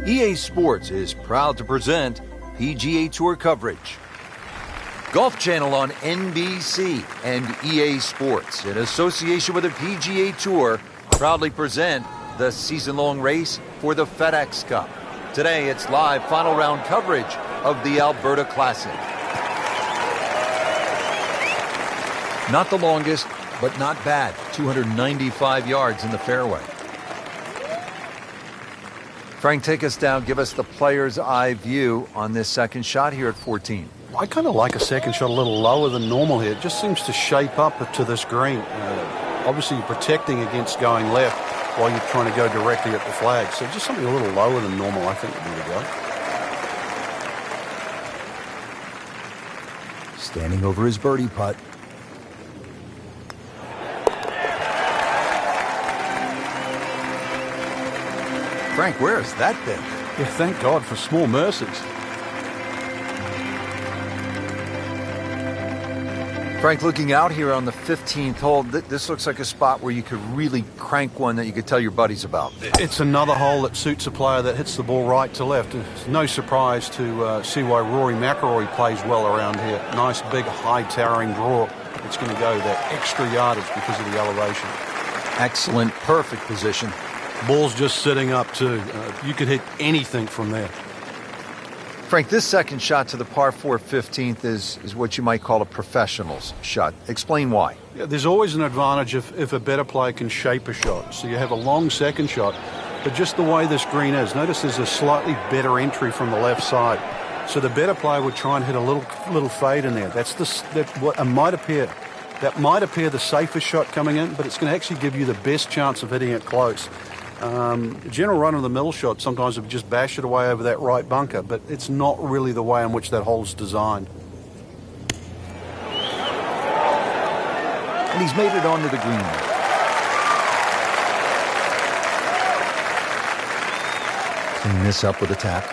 EA Sports is proud to present PGA Tour coverage. Golf Channel on NBC and EA Sports, in association with the PGA Tour, proudly present the season-long race for the FedEx Cup. Today, it's live final round coverage of the Alberta Classic. Not the longest, but not bad. 295 yards in the fairway. Frank, take us down. Give us the player's eye view on this second shot here at 14. I kind of like a second shot a little lower than normal here. It just seems to shape up to this green. Obviously, you're protecting against going left while you're trying to go directly at the flag. So just something a little lower than normal, I think, would be the go. Standing over his birdie putt. Frank, where has that been? Yeah, thank God for small mercies. Frank, looking out here on the 15th hole, this looks like a spot where you could really crank one that you could tell your buddies about. It's another hole that suits a player that hits the ball right to left. It's no surprise to see why Rory McIlroy plays well around here. Nice, big, high, towering draw. It's going to go that extra yardage because of the elevation. Excellent, perfect position. Ball's just sitting up, too. You could hit anything from there. Frank, this second shot to the par 4 15th is what you might call a professional's shot. Explain why. Yeah, there's always an advantage if a better player can shape a shot. So you have a long second shot, but just the way this green is, notice there's a slightly better entry from the left side. So the better player would try and hit a little fade in there. That's what might appear. That might appear the safest shot coming in, but it's going to actually give you the best chance of hitting it close. General run-of-the-mill shot sometimes would just bash it away over that right bunker, but it's not really the way in which that hole's designed. And he's made it onto the green. Clean this up with a tap.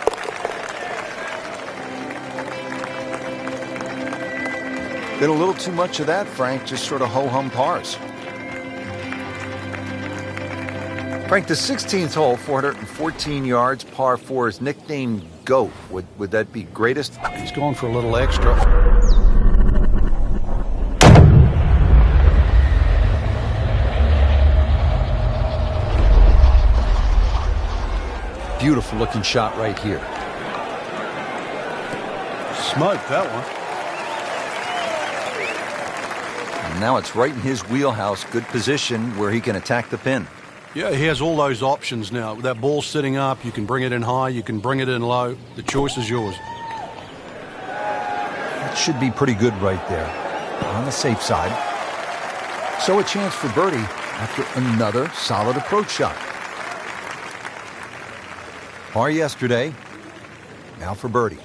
Been a little too much of that, Frank, just sort of ho-hum pars. Frank, the 16th hole, 414 yards, par 4, is nicknamed GOAT. Would that be greatest? He's going for a little extra. Beautiful looking shot right here. Smoked that one. And now it's right in his wheelhouse. Good position where he can attack the pin. Yeah, he has all those options now. With that ball sitting up, you can bring it in high, you can bring it in low. The choice is yours. That should be pretty good right there, on the safe side. So a chance for birdie after another solid approach shot. Par yesterday, now for birdie.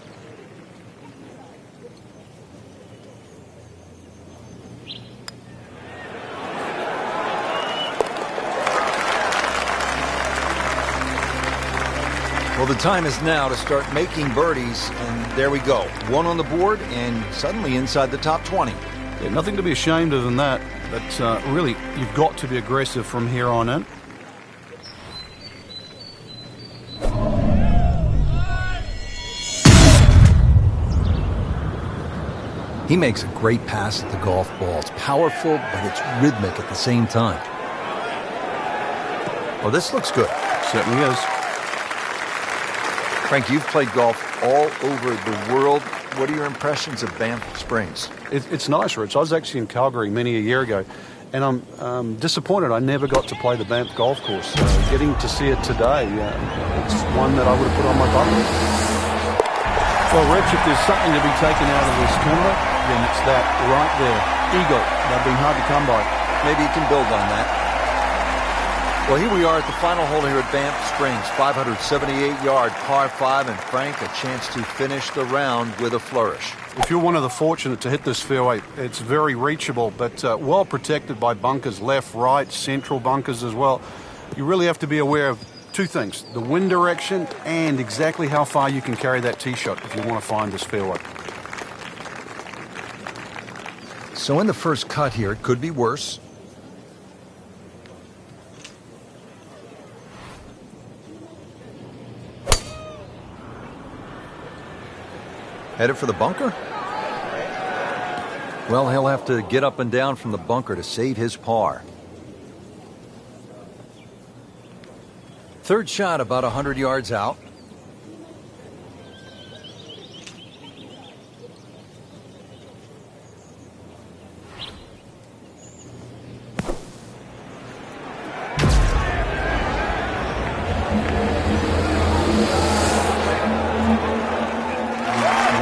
Well, the time is now to start making birdies, and there we go. One on the board, and suddenly inside the top 20. Yeah, nothing to be ashamed of in that, but really, you've got to be aggressive from here on in. He makes a great pass at the golf ball. It's powerful, but it's rhythmic at the same time. Well, this looks good. Certainly is. Frank, you've played golf all over the world. What are your impressions of Banff Springs? It's nice, Rich. I was actually in Calgary many a year ago, and I'm disappointed I never got to play the Banff golf course. Getting to see it today, it's one that I would have put on my bucket list. Well, Rich, if there's something to be taken out of this tournament, then it's that right there. Eagle. They've been hard to come by. Maybe you can build on that. Well, here we are at the final hole here at Banff Springs, 578-yard par 5, and Frank, a chance to finish the round with a flourish. If you're one of the fortunate to hit this fairway, it's very reachable, but well protected by bunkers, left, right, central bunkers as well. You really have to be aware of two things, the wind direction and exactly how far you can carry that tee shot if you want to find this fairway. So in the first cut here, it could be worse. Headed for the bunker? Well, he'll have to get up and down from the bunker to save his par. Third shot about 100 yards out.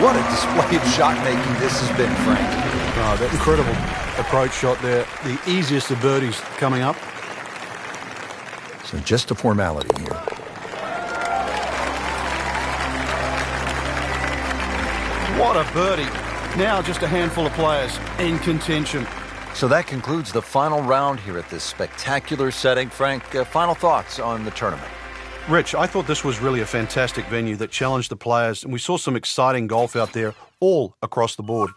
What a display of shot making this has been, Frank. Oh, that incredible approach shot there. The easiest of birdies coming up. So just a formality here. What a birdie. Now just a handful of players in contention. So that concludes the final round here at this spectacular setting. Frank, final thoughts on the tournament? Rich, I thought this was really a fantastic venue that challenged the players, and we saw some exciting golf out there all across the board.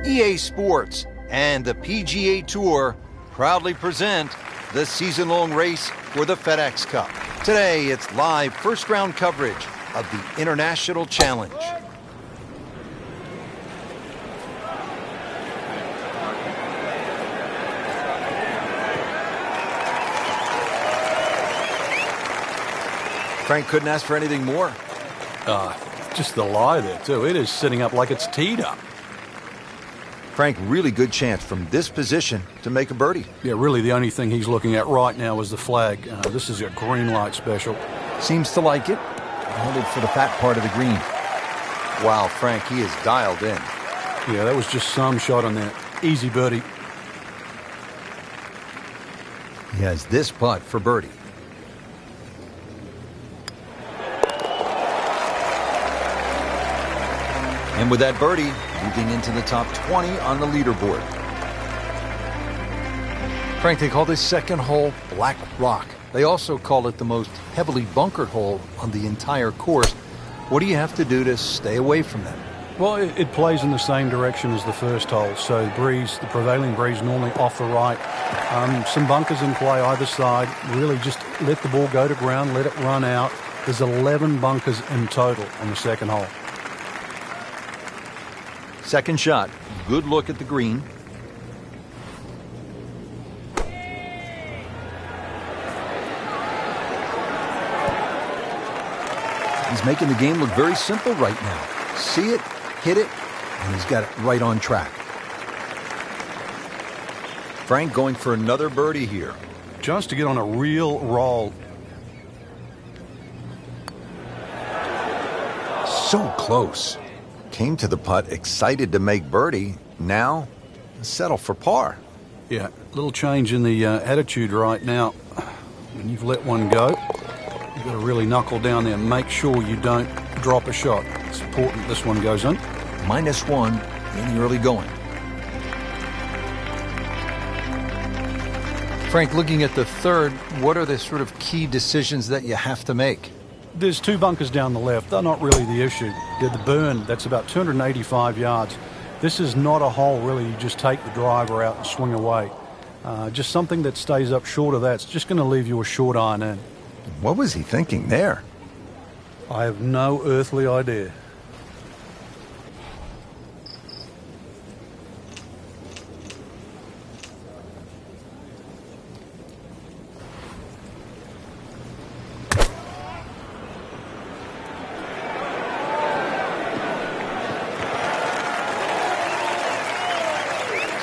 EA Sports and the PGA Tour proudly present the season-long race for the FedEx Cup. Today, it's live first-round coverage of the International Challenge. Frank couldn't ask for anything more. Just the lie there, too. It is sitting up like it's teed up. Frank, really good chance from this position to make a birdie. Yeah, really the only thing he's looking at right now is the flag. This is a green light special. Seems to like it. Headed for the fat part of the green. Wow, Frank, he is dialed in. Yeah, that was just some shot on that. Easy birdie. He has this putt for birdie. And with that birdie, moving into the top 20 on the leaderboard. Frank, they call this second hole Black Rock. They also call it the most heavily bunkered hole on the entire course. What do you have to do to stay away from that? Well, it plays in the same direction as the first hole. So the prevailing breeze normally off the right. Some bunkers in play either side. Really just let the ball go to ground, let it run out. There's 11 bunkers in total on the second hole. Second shot, good look at the green. He's making the game look very simple right now. See it, hit it, and he's got it right on track. Frank going for another birdie here. Just to get on a real roll. So close. Came to the putt, excited to make birdie. Now, settle for par. Yeah, little change in the attitude right now. When you've let one go, you've got to really knuckle down there and make sure you don't drop a shot. It's important this one goes in. -1 in the early going. Frank, looking at the third, what are the sort of key decisions that you have to make? There's 2 bunkers down the left. They're not really the issue. They're the burn. That's about 285 yards. This is not a hole, really. You just take the driver out and swing away. Just something that stays up short of that. It's just going to leave you a short iron in. What was he thinking there? I have no earthly idea.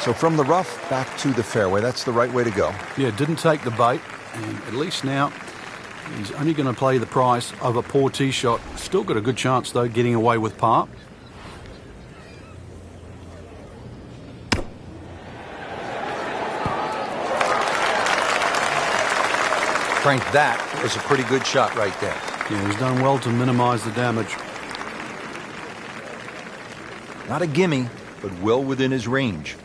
So from the rough back to the fairway, that's the right way to go. Yeah, didn't take the bait, and at least now he's only going to play the price of a poor tee shot. Still got a good chance, though, getting away with par. Frank, that was a pretty good shot right there. Yeah, he's done well to minimize the damage. Not a gimme, but well within his range.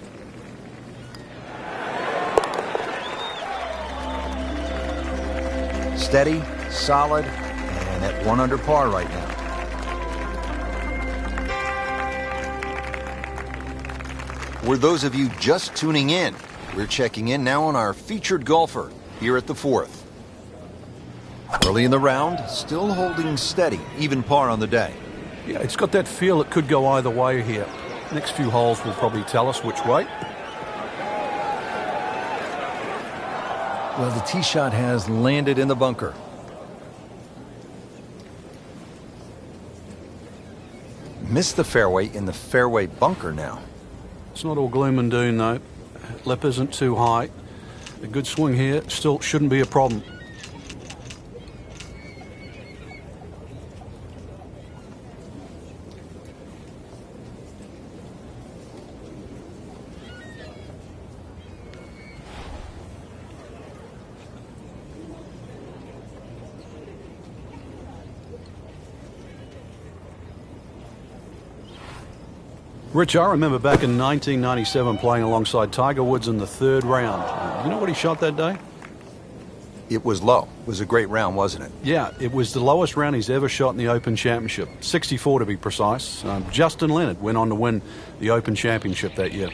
Steady, solid, and at 1 under par right now. For those of you just tuning in, we're checking in now on our featured golfer here at the 4th. Early in the round, still holding steady, even par on the day. Yeah, it's got that feel it could go either way here. Next few holes will probably tell us which way. Well, the tee shot has landed in the bunker. Missed the fairway in the fairway bunker now. It's not all gloom and doom, though. Lip isn't too high. A good swing here still shouldn't be a problem. Rich, I remember back in 1997 playing alongside Tiger Woods in the 3rd round. You know what he shot that day? It was low. It was a great round, wasn't it? Yeah, it was the lowest round he's ever shot in the Open Championship. 64 to be precise. Justin Leonard went on to win the Open Championship that year.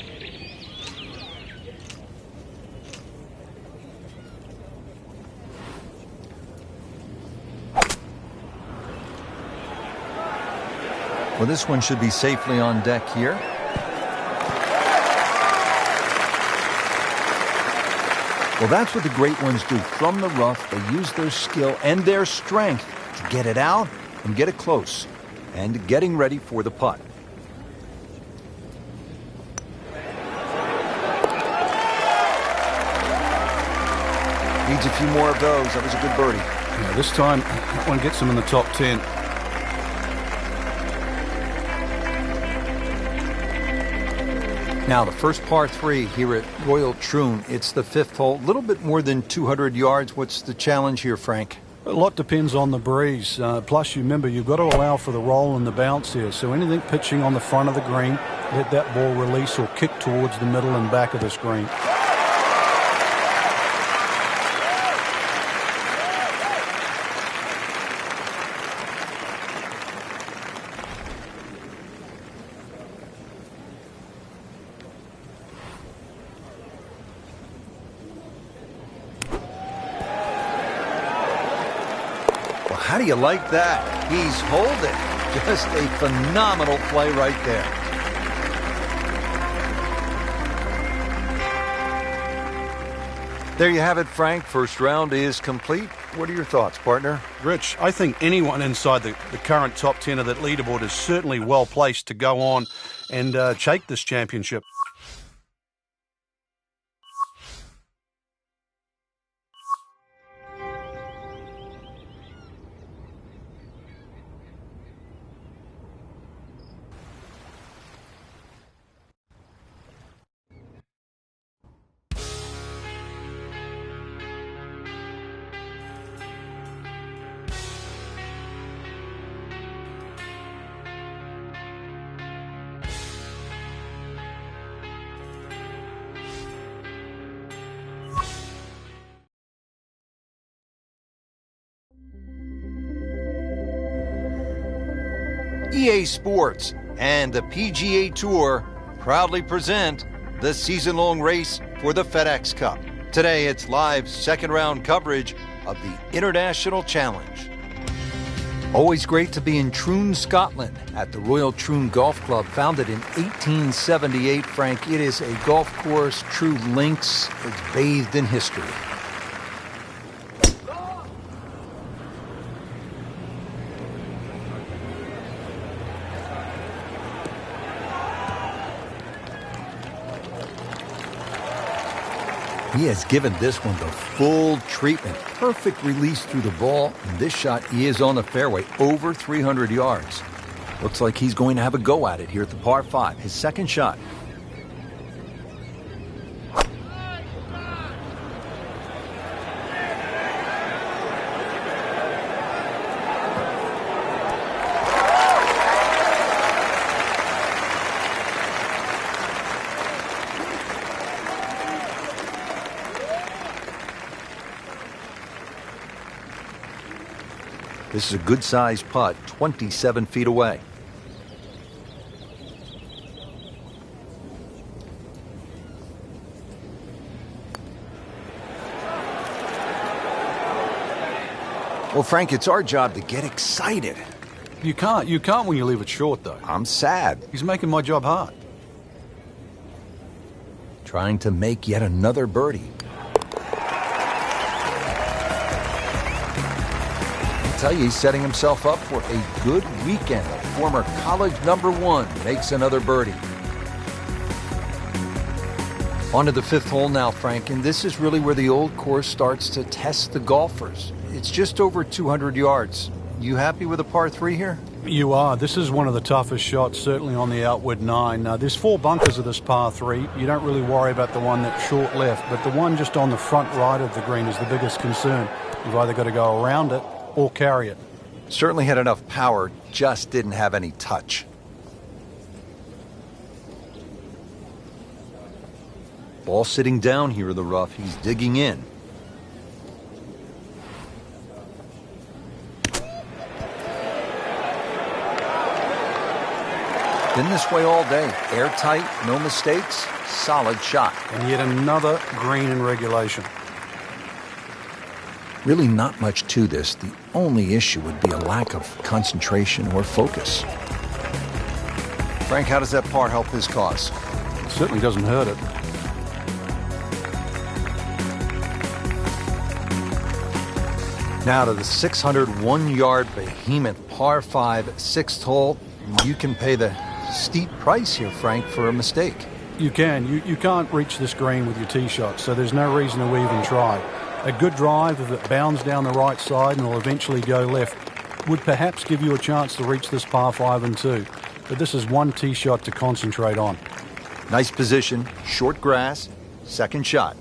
Well, this one should be safely on deck here. Well, that's what the great ones do. From the rough, they use their skill and their strength to get it out and get it close. And getting ready for the putt. Needs a few more of those. That was a good birdie. Yeah, this time, that one gets him in the top 10. Now, the first par 3 here at Royal Troon. It's the 5th hole. A little bit more than 200 yards. What's the challenge here, Frank? A lot depends on the breeze. Plus, you remember, you've got to allow for the roll and the bounce here. So anything pitching on the front of the green, let that ball release or kick towards the middle and back of the screen. How do you like that? He's holding. Just a phenomenal play right there. There you have it, Frank. First round is complete. What are your thoughts, partner? Rich, I think anyone inside the current top 10 of that leaderboard is certainly well placed to go on and take this championship. EA Sports and the PGA Tour proudly present the season-long race for the FedEx Cup. Today, it's live second-round coverage of the International Challenge. Always great to be in Troon, Scotland, at the Royal Troon Golf Club, founded in 1878. Frank, it is a golf course, true links. It's bathed in history. He has given this one the full treatment. Perfect release through the ball. And this shot, he is on the fairway, over 300 yards. Looks like he's going to have a go at it here at the par 5. His second shot. This is a good-sized putt, 27 feet away. Well, Frank, it's our job to get excited. You can't when you leave it short, though. I'm sad. He's making my job hard. Trying to make yet another birdie. Tell you, he's setting himself up for a good weekend. The former college #1 makes another birdie. On to the 5th hole now, Frank, and this is really where the old course starts to test the golfers. It's just over 200 yards. You happy with a par 3 here? You are. This is one of the toughest shots, certainly on the outward 9. There's 4 bunkers of this par 3. You don't really worry about the one that's short left, but the one just on the front right of the green is the biggest concern. You've either got to go around it or carry it. Certainly had enough power, just didn't have any touch. Ball sitting down here in the rough. He's digging in. Been this way all day. Airtight, no mistakes, solid shot. And yet another green in regulation. Really not much to this. The only issue would be a lack of concentration or focus. Frank, how does that par help his cause? It certainly doesn't hurt it. Now to the 601-yard behemoth par 5, 6th hole. You can pay the steep price here, Frank, for a mistake. You can. You can't reach this green with your tee shot, so there's no reason to even try. A good drive, if it bounds down the right side and will eventually go left, would perhaps give you a chance to reach this par 5 and 2. But this is one tee shot to concentrate on. Nice position, short grass, second shot.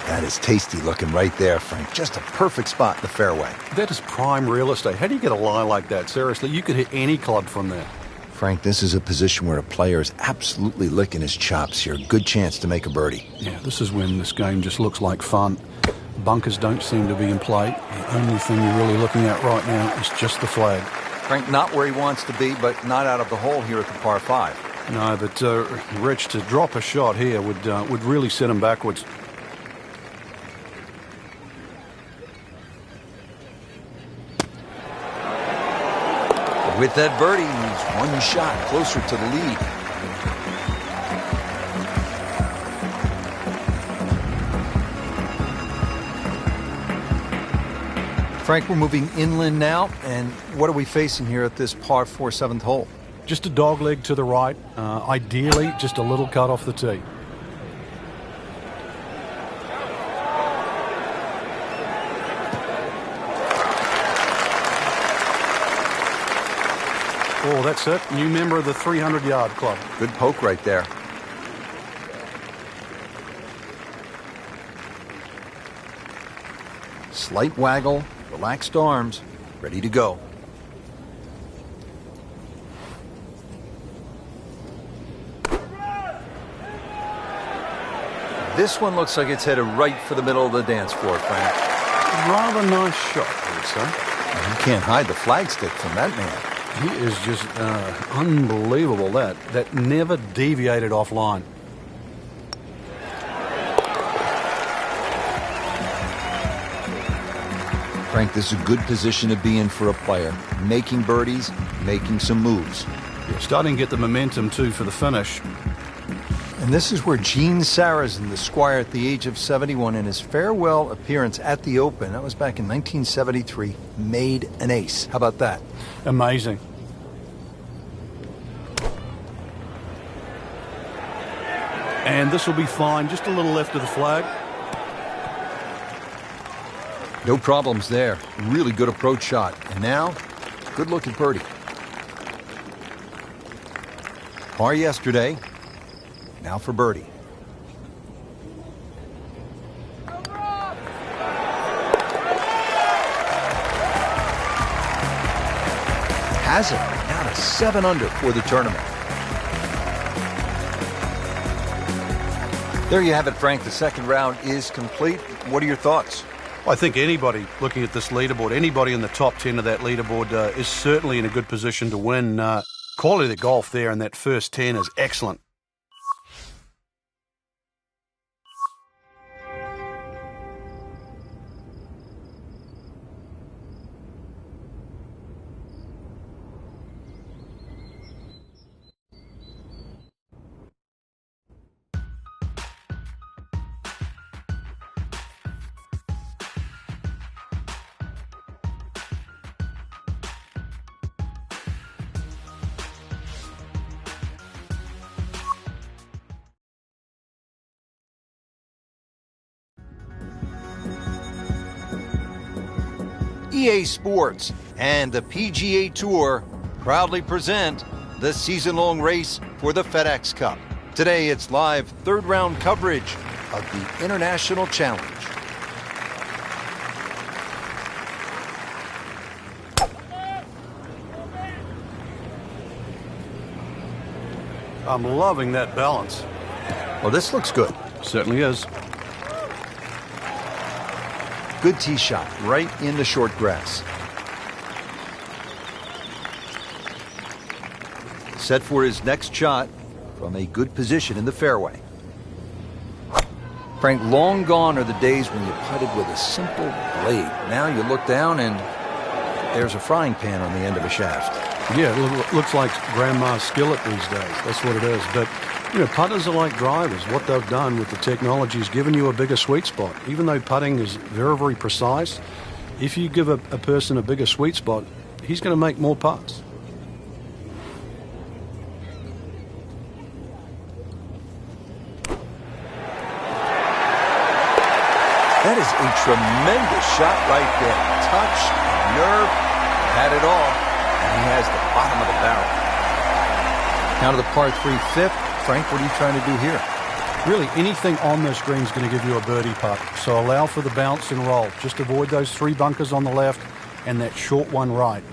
That is tasty looking right there, Frank. Just a perfect spot in the fairway. That is prime real estate. How do you get a lie like that? Seriously, you could hit any club from there. Frank, this is a position where a player is absolutely licking his chops here. Good chance to make a birdie. Yeah, this is when this game just looks like fun. Bunkers don't seem to be in play. The only thing you're really looking at right now is just the flag. Frank, not where he wants to be, but not out of the hole here at the par 5. No, but Rich, to drop a shot here would really set him backwards. With that birdie, he's one shot closer to the lead. Frank, we're moving inland now, and what are we facing here at this par 4, 7th hole? Just a dog leg to the right, ideally just a little cut off the tee. Oh, that's it. New member of the 300-yard club. Good poke right there. Slight waggle, relaxed arms, ready to go. This one looks like it's headed right for the middle of the dance floor, Frank. Rather nice shot, I would say. You can't hide the flagstick from that man. He is just unbelievable, that never deviated offline. Frank, this is a good position to be in for a player. Making birdies, making some moves. Yeah, starting to get the momentum, too, for the finish. And this is where Gene Sarazen, the Squire at the age of 71, in his farewell appearance at the Open, that was back in 1973, made an ace. How about that? Amazing. And this will be fine, just a little left of the flag. No problems there. Really good approach shot. And now, good look at birdie. Par yesterday. Now for birdie. Has it. Now to 7 under for the tournament. There you have it, Frank. The second round is complete. What are your thoughts? I think anybody looking at this leaderboard, anybody in the top 10 of that leaderboard is certainly in a good position to win. Quality of the golf there in that first 10 is excellent. EA Sports and the PGA Tour proudly present the season-long race for the FedEx Cup. Today, it's live third-round coverage of the International Challenge. I'm loving that balance. Well, this looks good. Certainly is. Good tee shot right in the short grass. Set for his next shot from a good position in the fairway. Frank, long gone are the days when you putted with a simple blade. Now you look down and there's a frying pan on the end of a shaft. Yeah, it looks like grandma's skillet these days. That's what it is. But, you know, putters are like drivers. What they've done with the technology is given you a bigger sweet spot. Even though putting is very, very precise, if you give a person a bigger sweet spot, he's going to make more putts. That is a tremendous shot right there. Touch, nerve, had it all. And he has the bottom of the barrel. Now to the par 3 fifth. Frank, what are you trying to do here? Really, anything on this green is going to give you a birdie putt. So allow for the bounce and roll. Just avoid those 3 bunkers on the left and that short one right.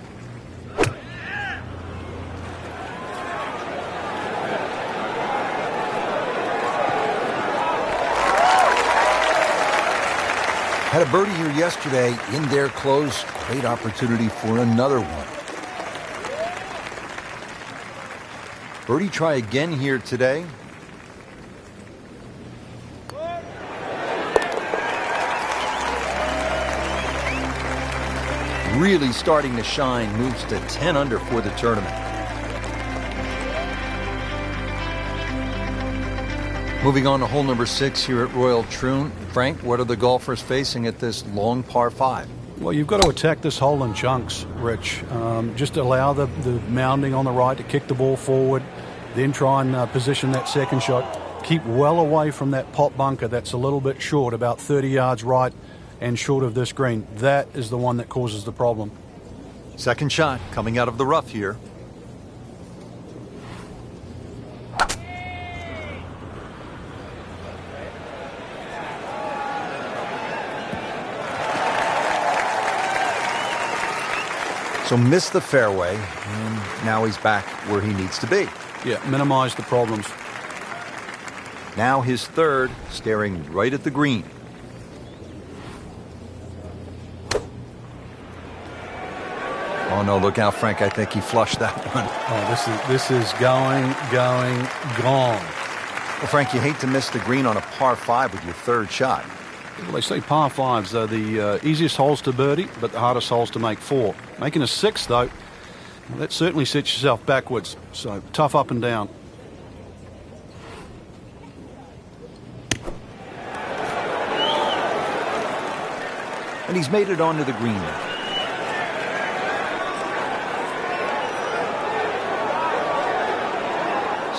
Had a birdie here yesterday in their close. Great opportunity for another one. Birdie try again here today. Really starting to shine, moves to 10 under for the tournament. Moving on to hole number 6 here at Royal Troon. Frank, what are the golfers facing at this long par 5? Well, you've got to attack this hole in chunks, Rich. Just allow the mounding on the right to kick the ball forward, then try and position that second shot. Keep well away from that pot bunker that's a little bit short, about 30 yards right and short of this green. That is the one that causes the problem. Second shot coming out of the rough here. So missed the fairway, and now he's back where he needs to be. Yeah, minimize the problems. Now his third, staring right at the green. Oh no, look out, Frank. I think he flushed that one. Oh, this is going, gone. Well, Frank, you hate to miss the green on a par 5 with your third shot. Well, they say par 5s are the easiest holes to birdie, but the hardest holes to make 4. Making a 6, though, well, that certainly sets yourself backwards. So tough up and down. And he's made it onto the green now.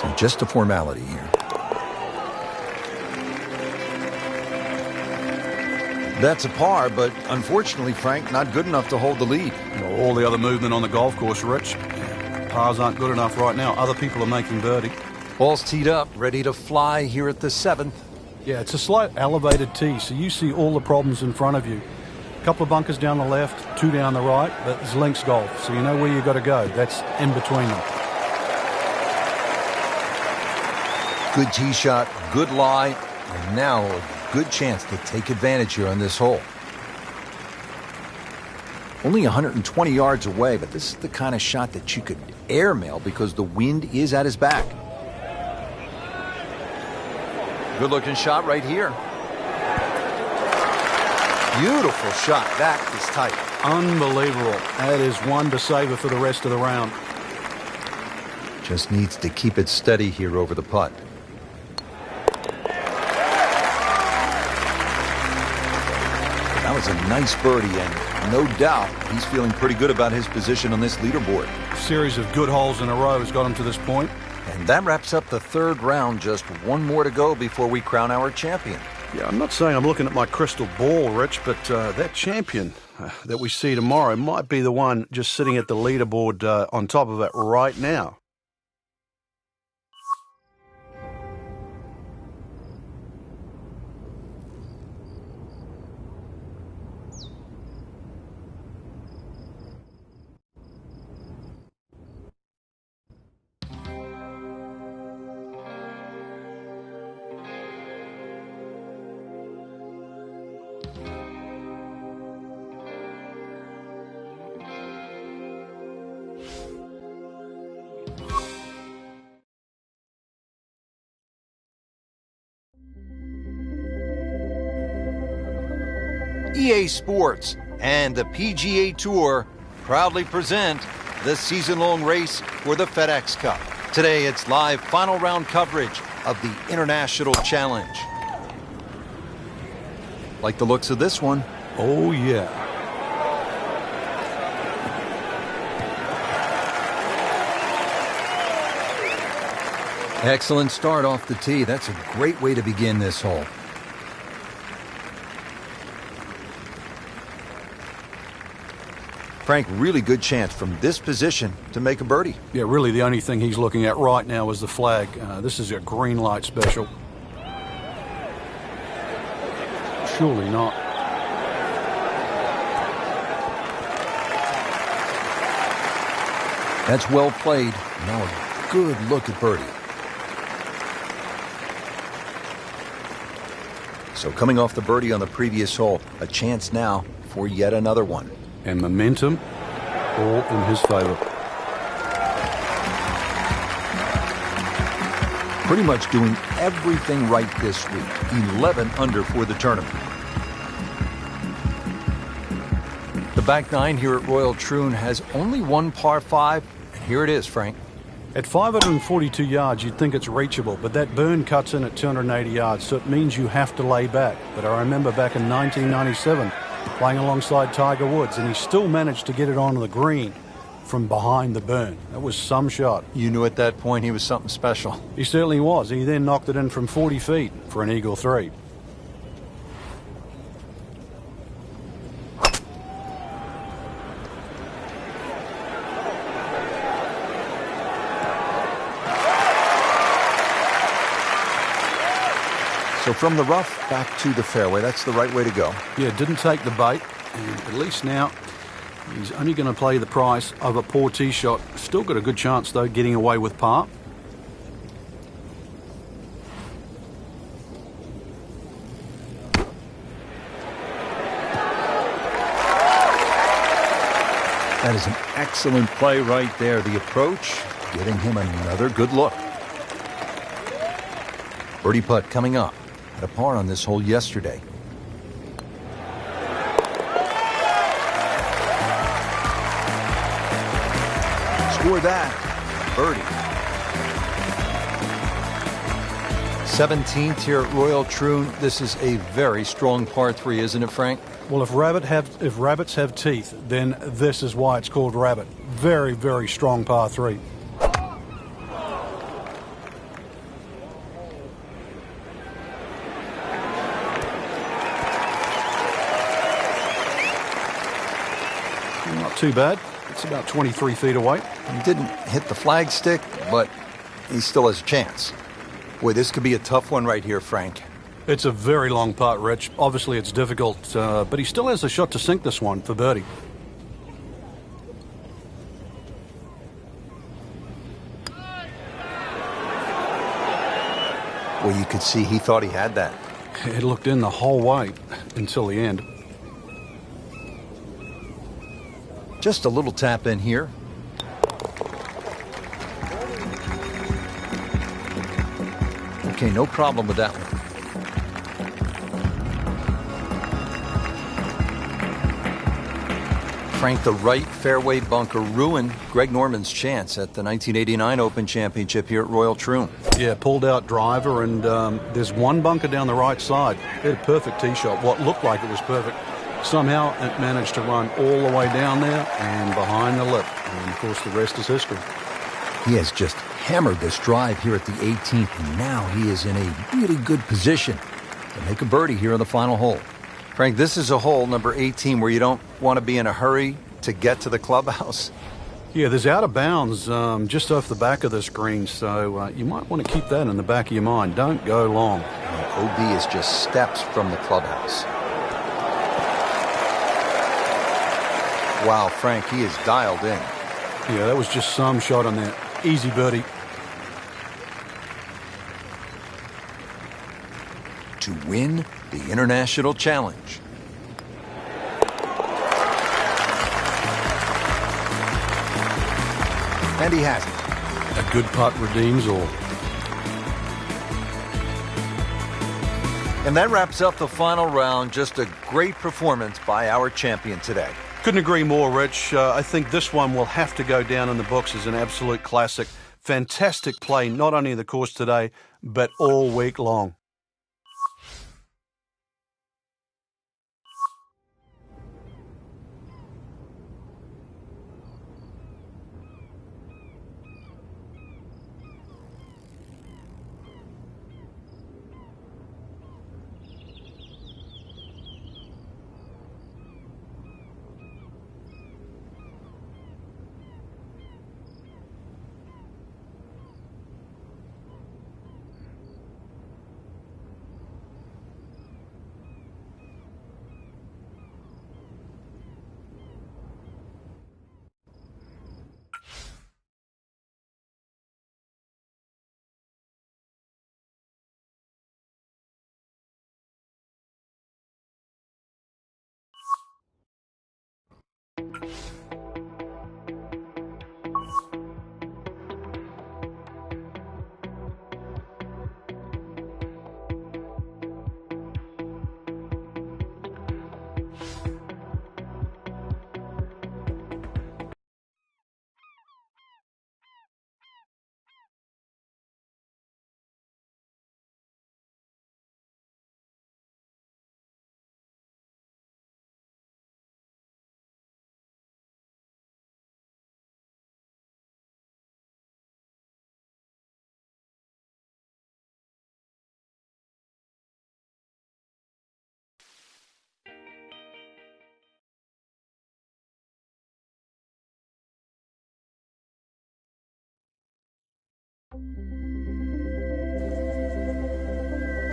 So just a formality here. That's a par, but unfortunately, Frank, not good enough to hold the lead. Well, all the other movement on the golf course, Rich. Pars aren't good enough right now. Other people are making birdie. Ball's teed up, ready to fly here at the 7th. Yeah, it's a slight elevated tee, so you see all the problems in front of you. A couple of bunkers down the left, 2 down the right, but it's links golf, so you know where you've got to go. That's in between them. Good tee shot, good lie, and now a good chance to take advantage here on this hole. Only 120 yards away, but this is the kind of shot that you could airmail because the wind is at his back. Good looking shot right here. Beautiful shot. That is tight. Unbelievable. That is one to savor for the rest of the round. Just needs to keep it steady here over the putt. That was a nice birdie, and no doubt he's feeling pretty good about his position on this leaderboard. A series of good holes in a row has got him to this point. And that wraps up the third round. Just one more to go before we crown our champion. Yeah, I'm not saying I'm looking at my crystal ball, Rich, but that champion that we see tomorrow might be the one just sitting at the leaderboard on top of it right now. EA Sports and the PGA Tour proudly present the season-long race for the FedEx Cup. Today, it's live final round coverage of the International Challenge. Like the looks of this one. Oh, yeah. Excellent start off the tee. That's a great way to begin this hole. Frank, really good chance from this position to make a birdie. Yeah, really the only thing he's looking at right now is the flag. This is a green light special. Surely not. That's well played. Now a good look at birdie. So coming off the birdie on the previous hole, a chance now for yet another one. And momentum all in his favor. Pretty much doing everything right this week. 11 under for the tournament. The back nine here at Royal Troon has only one par 5. And here it is, Frank. At 542 yards, you'd think it's reachable, but that burn cuts in at 280 yards, so it means you have to lay back. But I remember back in 1997, playing alongside Tiger Woods, and he still managed to get it onto the green from behind the burn. That was some shot. You knew at that point he was something special. He certainly was. He then knocked it in from 40 feet for an eagle 3. So from the rough back to the fairway, that's the right way to go. Yeah, didn't take the bait, and at least now he's only going to play the price of a poor tee shot. Still got a good chance, though, getting away with par. That is an excellent play right there. The approach, getting him another good look. Birdie putt coming up. Had a par on this hole yesterday. Score that. Birdie. 17th here at Royal Troon. This is a very strong par 3, isn't it, Frank? Well, if rabbits have teeth, then this is why it's called rabbit. Very, very strong par 3. Not too bad. It's about 23 feet away. He didn't hit the flagstick, but he still has a chance. Boy, this could be a tough one right here, Frank. It's a very long putt, Rich. Obviously, it's difficult, but he still has a shot to sink this one for birdie. Well, you could see he thought he had that. It looked in the whole way until the end. Just a little tap in here. Okay, no problem with that one. Frank, the right fairway bunker ruined Greg Norman's chance at the 1989 Open Championship here at Royal Troon. Yeah, pulled out driver, and there's one bunker down the right side. He had a perfect tee shot, what looked like it was perfect. Somehow it managed to run all the way down there and behind the lip. And, of course, the rest is history. He has just hammered this drive here at the 18th, and now he is in a really good position to make a birdie here on the final hole. Frank, this is a hole, number 18, where you don't want to be in a hurry to get to the clubhouse. Yeah, there's out of bounds just off the back of this green, so you might want to keep that in the back of your mind. Don't go long. OB is just steps from the clubhouse. Wow, Frank, he is dialed in. Yeah, that was just some shot on that. Easy birdie. To win the International Challenge. And he has it. A good putt redeems all. And that wraps up the final round. Just a great performance by our champion today. Couldn't agree more, Rich. I think this one will have to go down in the books as an absolute classic. Fantastic play, not only in the course today, but all week long.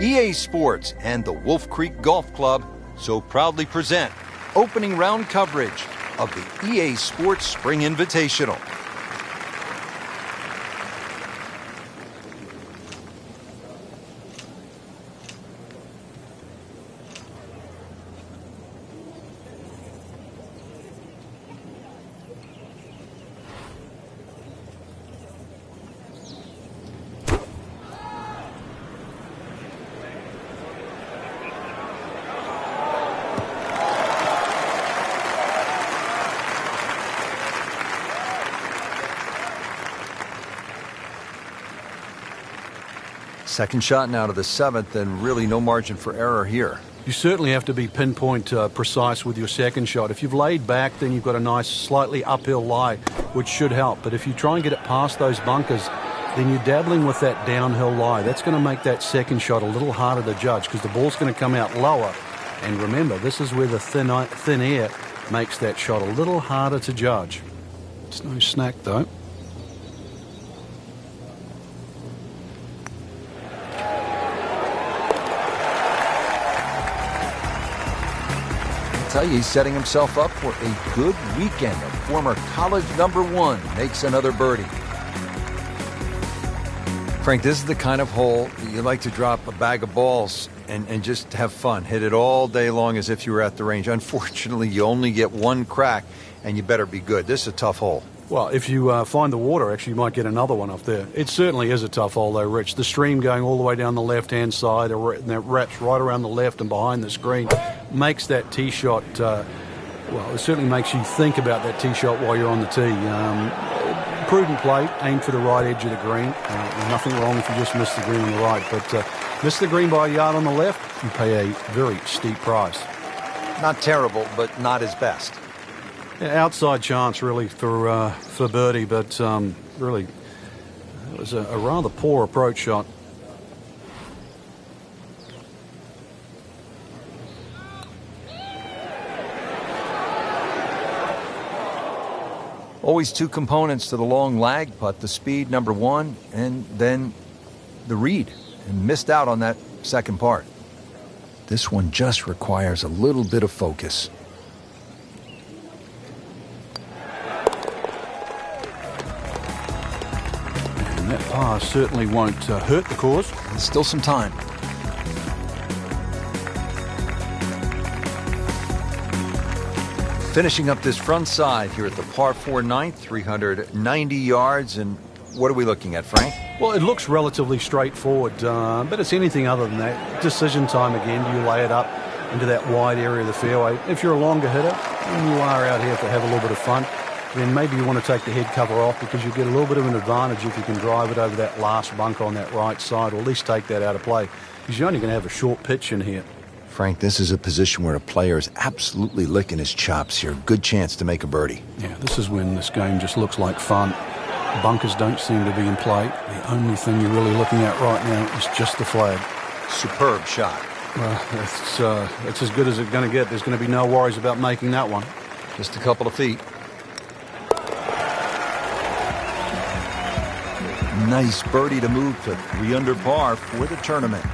EA Sports and the Wolf Creek Golf Club so proudly present opening round coverage of the EA Sports Spring Invitational. Second shot now to the 7th, and really no margin for error here. You certainly have to be pinpoint precise with your second shot. If you've laid back, then you've got a nice slightly uphill lie, which should help. But if you try and get it past those bunkers, then you're dabbling with that downhill lie. That's going to make that second shot a little harder to judge because the ball's going to come out lower. And remember, this is where the thin air makes that shot a little harder to judge. It's no snack, though. I tell you, he's setting himself up for a good weekend. A former college #1 makes another birdie. Frank, this is the kind of hole you like to drop a bag of balls and just have fun. Hit it all day long as if you were at the range. Unfortunately, you only get one crack, and you better be good. This is a tough hole. Well, if you find the water, actually, you might get another one up there. It certainly is a tough hole, though, Rich. The stream going all the way down the left-hand side, and that wraps right around the left and behind the screen, makes that tee shot, well, it certainly makes you think about that tee shot while you're on the tee. Prudent play, aim for the right edge of the green. Nothing wrong if you just miss the green on the right, but miss the green by a yard on the left, you pay a very steep price. Not terrible, but not his best. Yeah, outside chance, really, for birdie, but really, it was a rather poor approach shot. Always two components to the long lag putt, the speed, #1, and then the read. And missed out on that second part. This one just requires a little bit of focus. And that par certainly won't hurt the cause. There's still some time. Finishing up this front side here at the par 4 9th, 390 yards. And what are we looking at, Frank? Well, it looks relatively straightforward, but it's anything other than that. Decision time again. Do you lay it up into that wide area of the fairway? If you're a longer hitter, and you are out here to have a little bit of fun, then maybe you want to take the head cover off because you get a little bit of an advantage if you can drive it over that last bunker on that right side, or at least take that out of play, because you're only going to have a short pitch in here. Frank, this is a position where a player is absolutely licking his chops here. Good chance to make a birdie. Yeah, this is when this game just looks like fun. Bunkers don't seem to be in play. The only thing you're really looking at right now is just the flag. Superb shot. Well, it's as good as it's going to get. There's going to be no worries about making that one. Just a couple of feet. Nice birdie to move to 3 under par for the tournament.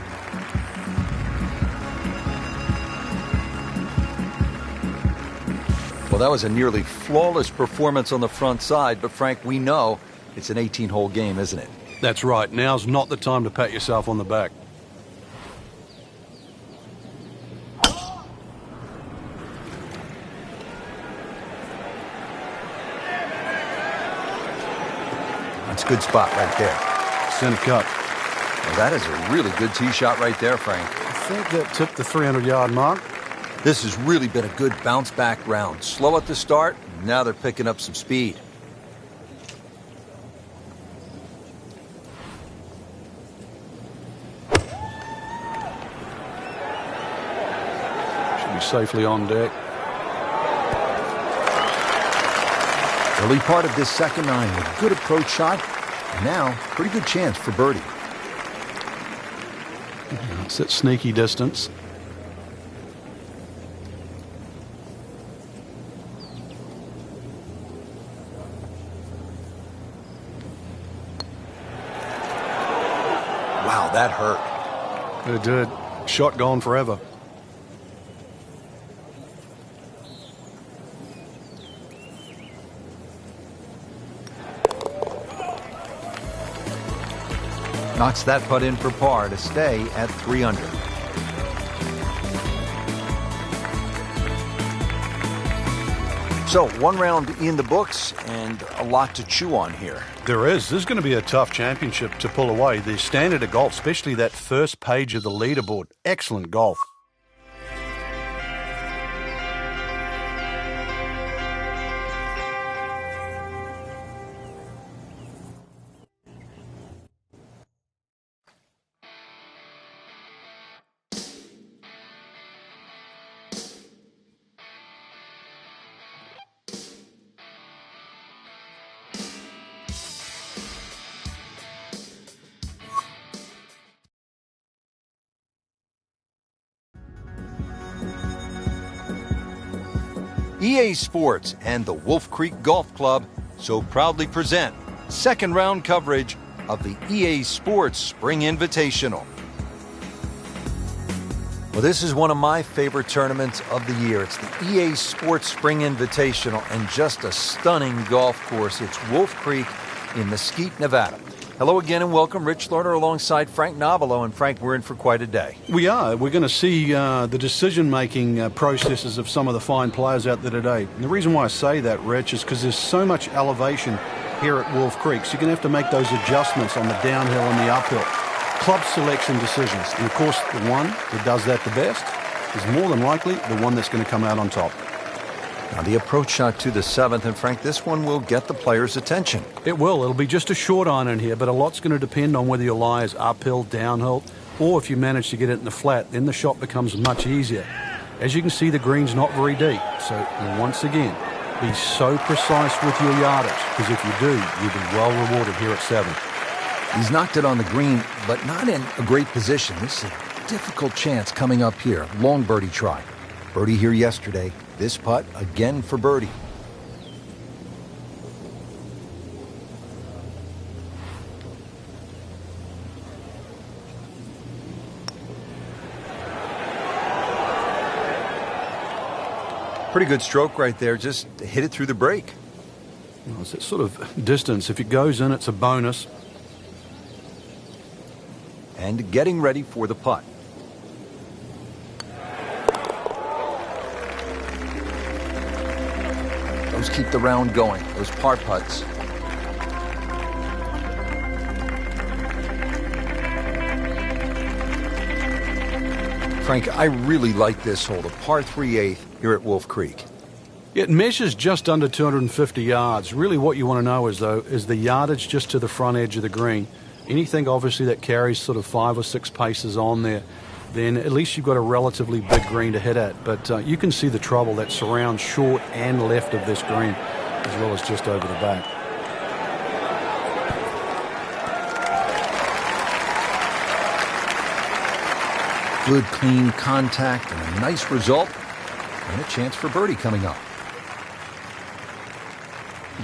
Well, that was a nearly flawless performance on the front side, but Frank, we know it's an 18-hole game, isn't it? That's right. Now's not the time to pat yourself on the back. That's a good spot right there. Center cut. Well, that is a really good tee shot right there, Frank. I think that tipped the 300-yard mark. This has really been a good bounce-back round. Slow at the start, now they're picking up some speed. Should be safely on deck. Early part of this second nine with a good approach shot. And now, pretty good chance for birdie. It's that sneaky distance. Wow, that hurt. It did. Shot gone forever. Knocks that putt in for par to stay at 3 under. So, one round in the books and a lot to chew on here. There is. This is going to be a tough championship to pull away. The standard of golf, especially that first page of the leaderboard. Excellent golf. EA Sports and the Wolf Creek Golf Club so proudly present second round coverage of the EA Sports Spring Invitational. Well, this is one of my favorite tournaments of the year. It's the EA Sports Spring Invitational, and just a stunning golf course. It's Wolf Creek in Mesquite, Nevada. Hello again and welcome. Rich Lerner alongside Frank Nobilo. And Frank, we're in for quite a day. We are. We're going to see the decision-making processes of some of the fine players out there today. And the reason why I say that, Rich, is because there's so much elevation here at Wolf Creek. So you're going to have to make those adjustments on the downhill and the uphill. Club selection decisions. And, of course, the one that does that the best is more than likely the one that's going to come out on top. Now the approach shot to the 7th, and Frank, this one will get the player's attention. It will. It'll be just a short iron in here, but a lot's going to depend on whether your lie is uphill, downhill, or if you manage to get it in the flat, then the shot becomes much easier. As you can see, the green's not very deep, so once again, be so precise with your yardage, because if you do, you'll be well rewarded here at 7. He's knocked it on the green, but not in a great position. This is a difficult chance coming up here. Long birdie try. Birdie here yesterday. This putt again for birdie. Pretty good stroke right there. Just hit it through the break. Well, it's that sort of distance. If it goes in, it's a bonus. And getting ready for the putt. Those keep the round going, those par putts. Frank, I really like this hole, the par 3/8 here at Wolf Creek. It measures just under 250 yards. Really what you want to know is the yardage just to the front edge of the green. Anything obviously that carries sort of 5 or 6 paces on there, then at least you've got a relatively big green to hit at. But you can see the trouble that surrounds short and left of this green, as well as just over the back. Good, clean contact and a nice result, and a chance for birdie coming up.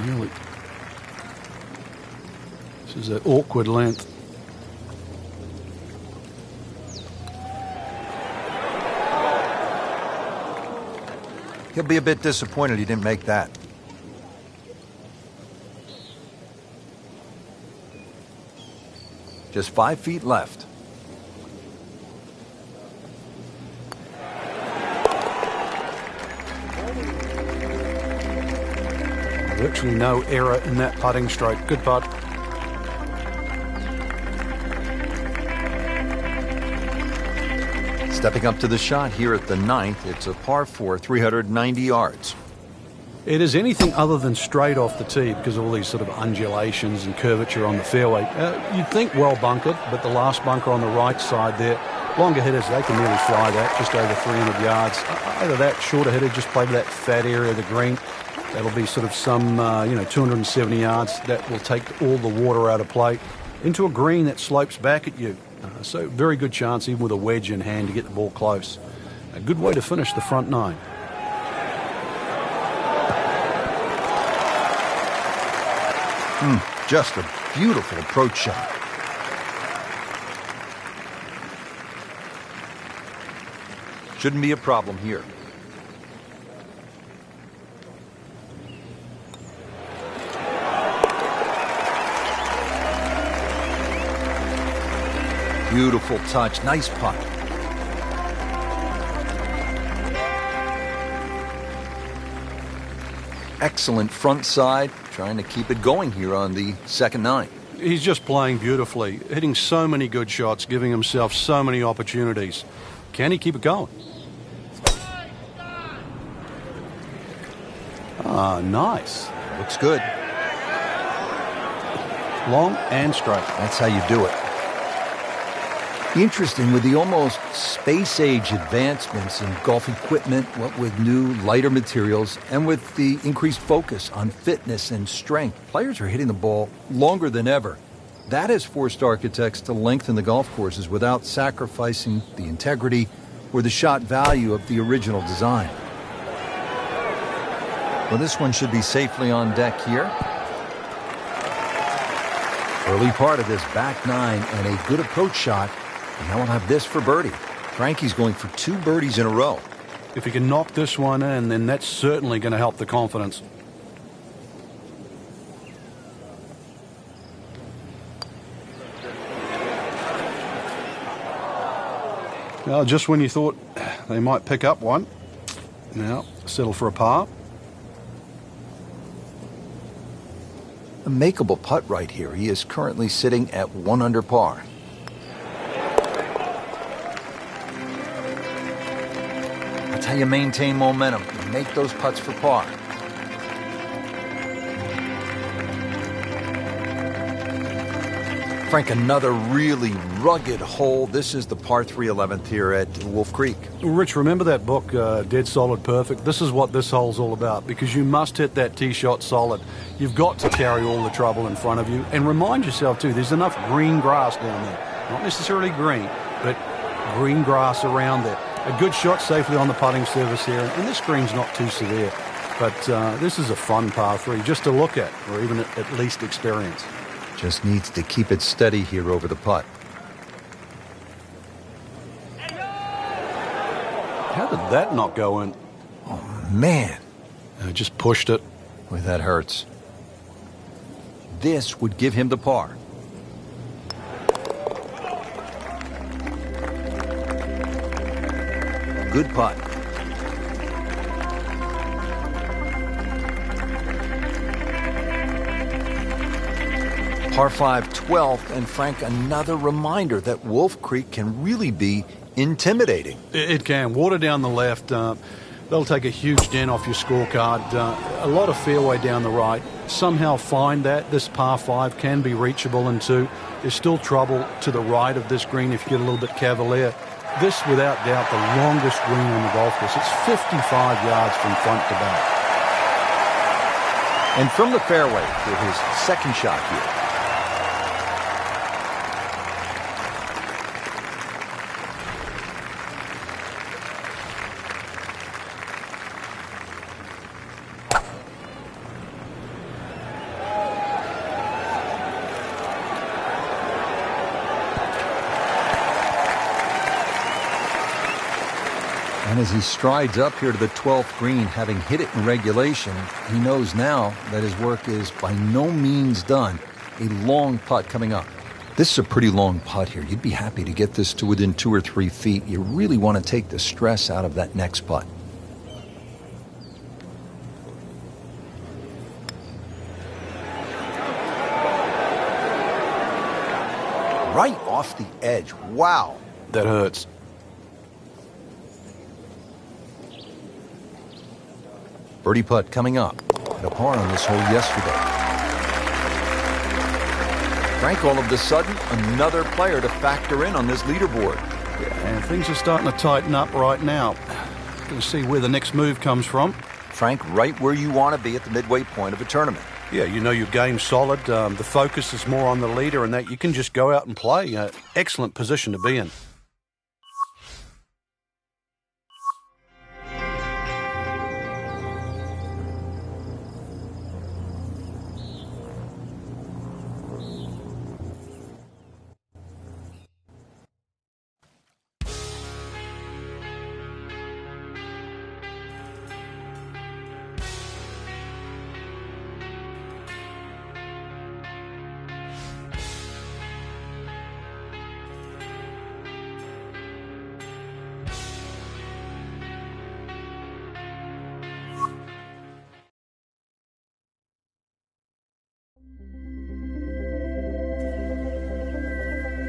Really. This is an awkward length. He'll be a bit disappointed he didn't make that. Just 5 feet left. Virtually no error in that putting stroke. Good putt. Stepping up to the shot here at the 9th, it's a par 4, 390 yards. It is anything other than straight off the tee because of all these sort of undulations and curvature on the fairway. You'd think well bunkered, but the last bunker on the right side there, longer hitters, they can nearly fly that, just over 300 yards. Either that, shorter hitter, just play to that fat area of the green. That'll be sort of some, 270 yards. That will take all the water out of play into a green that slopes back at you. So very good chance, even with a wedge in hand, to get the ball close. A good way to finish the front 9. Just a beautiful approach shot. Shouldn't be a problem here. Beautiful touch. Nice putt. Excellent front side. Trying to keep it going here on the second 9. He's just playing beautifully, hitting so many good shots, giving himself so many opportunities. Can he keep it going? Ah, nice. Looks good. Long and straight. That's how you do it. Interesting, with the almost space-age advancements in golf equipment, what with new, lighter materials, and with the increased focus on fitness and strength, players are hitting the ball longer than ever. That has forced architects to lengthen the golf courses without sacrificing the integrity or the shot value of the original design. Well, this one should be safely on deck here. Early part of this back nine and a good approach shot. And now we'll have this for birdie. Frankie's going for 2 birdies in a row. If he can knock this one in, then that's certainly going to help the confidence. Well, just when you thought they might pick up one, now settle for a par. A makeable putt right here. He is currently sitting at 1 under par. That's how you maintain momentum. You make those putts for par. Frank, another really rugged hole. This is the par 3 11th here at Wolf Creek. Rich, remember that book, Dead Solid Perfect? This is what this hole's all about, because you must hit that tee shot solid. You've got to carry all the trouble in front of you. And remind yourself, too, there's enough green grass down there. Not necessarily green, but green grass around there. A good shot safely on the putting surface here. And this green's not too severe. But this is a fun par 3 just to look at, or even at least experience. Just needs to keep it steady here over the putt. How did that not go in? Oh, man. Just pushed it. Boy, that hurts. This would give him the par. Good putt. Par 5, 12th, and Frank, another reminder that Wolf Creek can really be intimidating. It can. Water down the left. They'll take a huge dent off your scorecard. A lot of fairway down the right. Somehow find that. This par 5 can be reachable, and 2. There's still trouble to the right of this green if you get a little bit cavalier. This, without doubt, the longest green on the golf course. It's 55 yards from front to back. And from the fairway for his second shot here. And as he strides up here to the 12th green, having hit it in regulation, he knows now that his work is by no means done. A long putt coming up. This is a pretty long putt here. You'd be happy to get this to within 2 or 3 feet. You really want to take the stress out of that next putt. Right off the edge. Wow. That hurts. Birdie putt coming up. Had a par on this hole yesterday. Frank, all of a sudden, another player to factor in on this leaderboard. Yeah, and things are starting to tighten up right now. Going to see where the next move comes from. Frank, right where you want to be at the midway point of a tournament. Yeah, you know your game's solid. The focus is more on the leader, and that you can just go out and play. Excellent position to be in.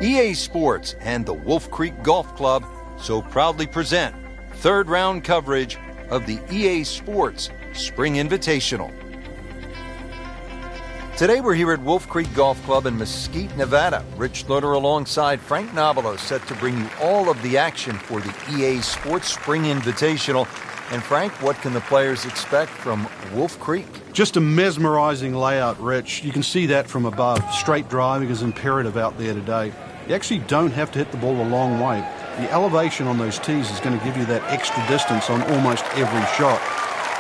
EA Sports and the Wolf Creek Golf Club so proudly present third round coverage of the EA Sports Spring Invitational. Today we're here at Wolf Creek Golf Club in Mesquite, Nevada. Rich Loder alongside Frank Nobilo set to bring you all of the action for the EA Sports Spring Invitational. And Frank, what can the players expect from Wolf Creek? Just a mesmerizing layout, Rich. You can see that from above. Straight driving is imperative out there today. You actually don't have to hit the ball a long way. The elevation on those tees is going to give you that extra distance on almost every shot.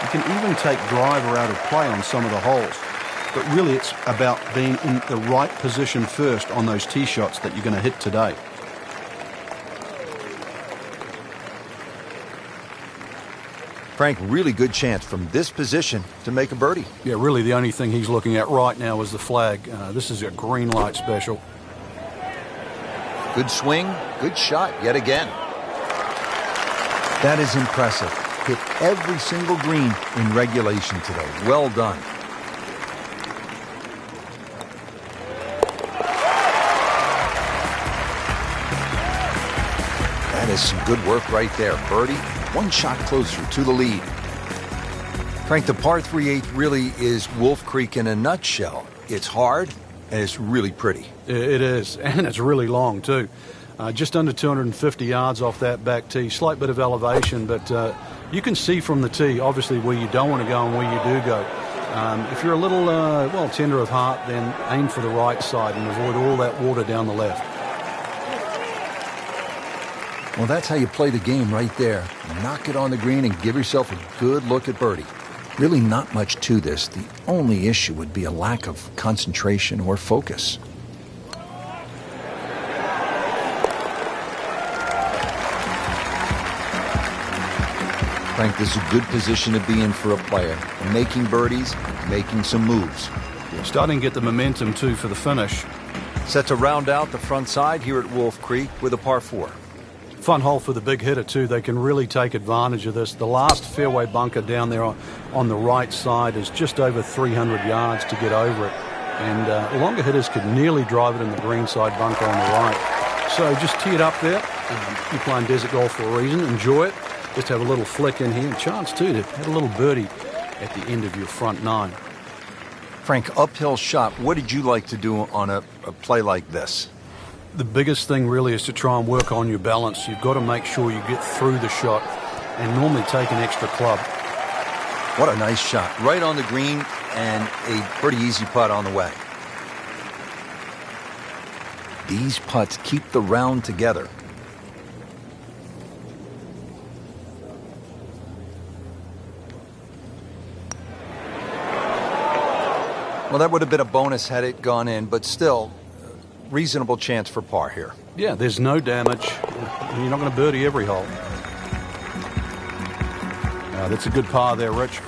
You can even take driver out of play on some of the holes. But really it's about being in the right position first on those tee shots that you're going to hit today. Frank, really good chance from this position to make a birdie. Yeah, really the only thing he's looking at right now is the flag. This is a green light special. Good swing, good shot yet again. That is impressive. Hit every single green in regulation today. Well done. That is some good work right there. Birdie, one shot closer to the lead. Frank, the par 3/8 really is Wolf Creek in a nutshell. It's hard and it's really pretty. It is, and it's really long too. Just under 250 yards off that back tee. Slight bit of elevation, but you can see from the tee, obviously, where you don't want to go and where you do go. If you're a little, tender of heart, then aim for the right side and avoid all that water down the left. Well, that's how you play the game right there. Knock it on the green and give yourself a good look at birdie. Really not much to this. The only issue would be a lack of concentration or focus. Frank, this is a good position to be in for a player. Making birdies, making some moves. Yeah, starting to get the momentum, too, for the finish. Set to round out the front side here at Wolf Creek with a par 4. Fun hole for the big hitter, too. They can really take advantage of this. The last fairway bunker down there on the right side is just over 300 yards to get over it. And longer hitters could nearly drive it in the green side bunker on the right. So just tee it up there. You're playing desert golf for a reason. Enjoy it. Just have a little flick in here. Chance, too, to have a little birdie at the end of your front nine. Frank, uphill shot. What did you like to do on a play like this? The biggest thing really is to try and work on your balance. You've got to make sure you get through the shot and normally take an extra club. What a nice shot. Right on the green and a pretty easy putt on the way. These putts keep the round together. Well, that would have been a bonus had it gone in, but still, reasonable chance for par here. Yeah, there's no damage. You're not going to birdie every hole. That's a good par there, Rich.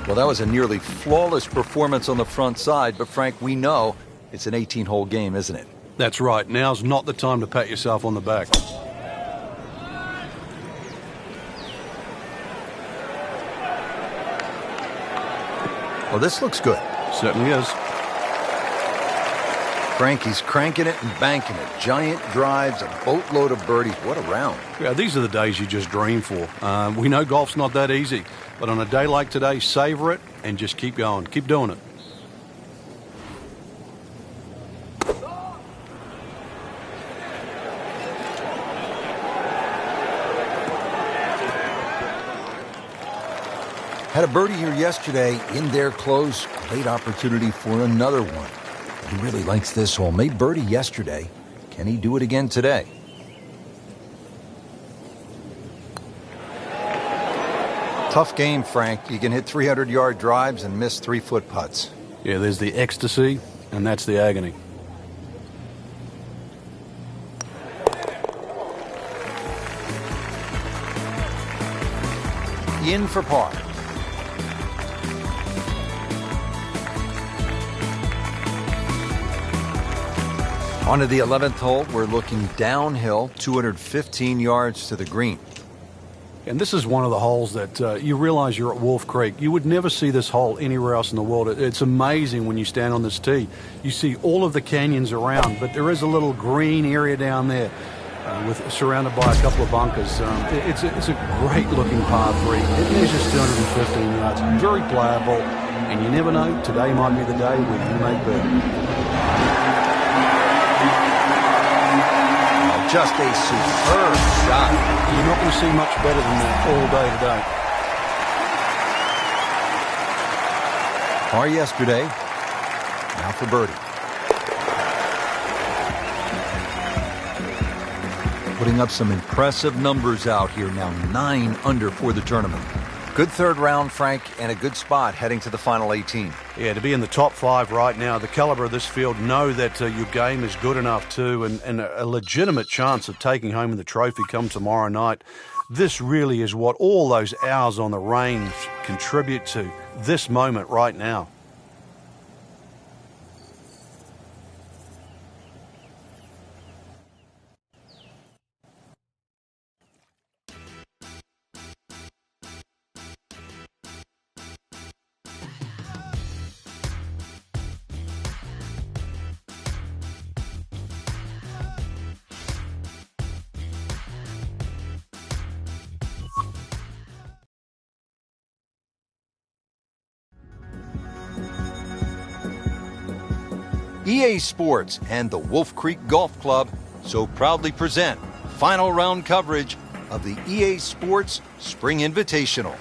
Well, that was a nearly flawless performance on the front side, but Frank, we know it's an 18-hole game, isn't it? That's right. Now's not the time to pat yourself on the back. Well, this looks good. Certainly is. Frankie's cranking it and banking it. Giant drives, a boatload of birdies. What a round. Yeah, these are the days you just dream for. We know golf's not that easy, but on a day like today, savor it and just keep going. Keep doing it. Had a birdie here yesterday in there close. Great opportunity for another one. He really likes this hole. Made birdie yesterday. Can he do it again today? Tough game, Frank. You can hit 300-yard drives and miss 3-foot putts. Yeah, there's the ecstasy, and that's the agony. In for par. On to the 11th hole, we're looking downhill, 215 yards to the green. And this is one of the holes that you realize you're at Wolf Creek. You would never see this hole anywhere else in the world. It's amazing when you stand on this tee. You see all of the canyons around, but there is a little green area down there surrounded by a couple of bunkers. It's a great-looking par 3. It measures 215 yards. Very playable, and you never know. Today might be the day where you make birdie. Just a superb shot. You're not going to see much better than that all day today. Par yesterday. Now for birdie. But putting up some impressive numbers out here now, 9 under for the tournament. Good third round, Frank, and a good spot heading to the final 18. Yeah, to be in the top 5 right now, the caliber of this field, know that your game is good enough too, and a legitimate chance of taking home the trophy come tomorrow night. This really is what all those hours on the range contribute to, this moment right now. EA Sports and the Wolf Creek Golf Club so proudly present final round coverage of the EA Sports Spring Invitational.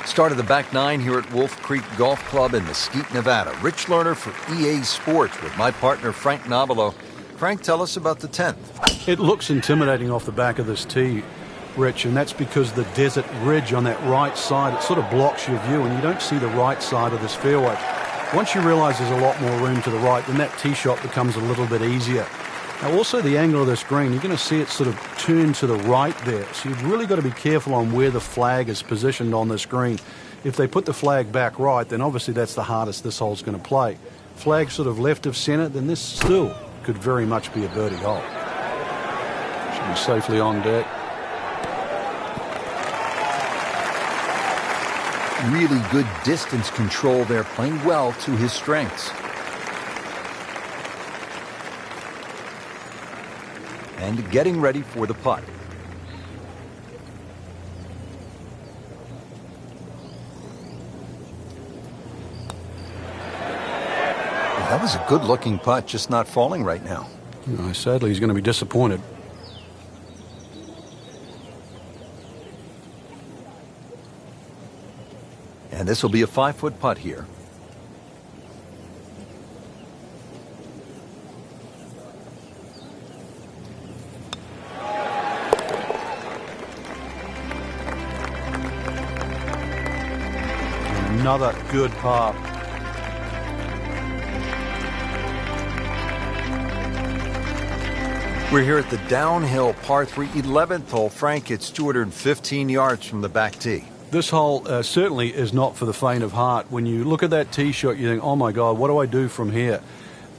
Start of the back 9 here at Wolf Creek Golf Club in Mesquite, Nevada. Rich Lerner for EA Sports with my partner Frank Nobilo. Frank, tell us about the 10th. It looks intimidating off the back of this tee, Rich, and that's because the desert ridge on that right side, it sort of blocks your view and you don't see the right side of this fairway. Once you realise there's a lot more room to the right, then that tee shot becomes a little bit easier. Now also the angle of this green, you're going to see it sort of turn to the right there. So you've really got to be careful on where the flag is positioned on this green. If they put the flag back right, then obviously that's the hardest this hole's going to play. Flag sort of left of centre, then this still could very much be a birdie hole. Should be safely on deck. Really good distance control there, playing well to his strengths. And getting ready for the putt. That was a good-looking putt, just not falling right now. No, sadly, he's going to be disappointed. And this will be a 5-foot putt here. Another good par. We're here at the downhill par 3 11th hole. Frank, it's 215 yards from the back tee. This hole certainly is not for the faint of heart. When you look at that tee shot, you think, oh my God, what do I do from here?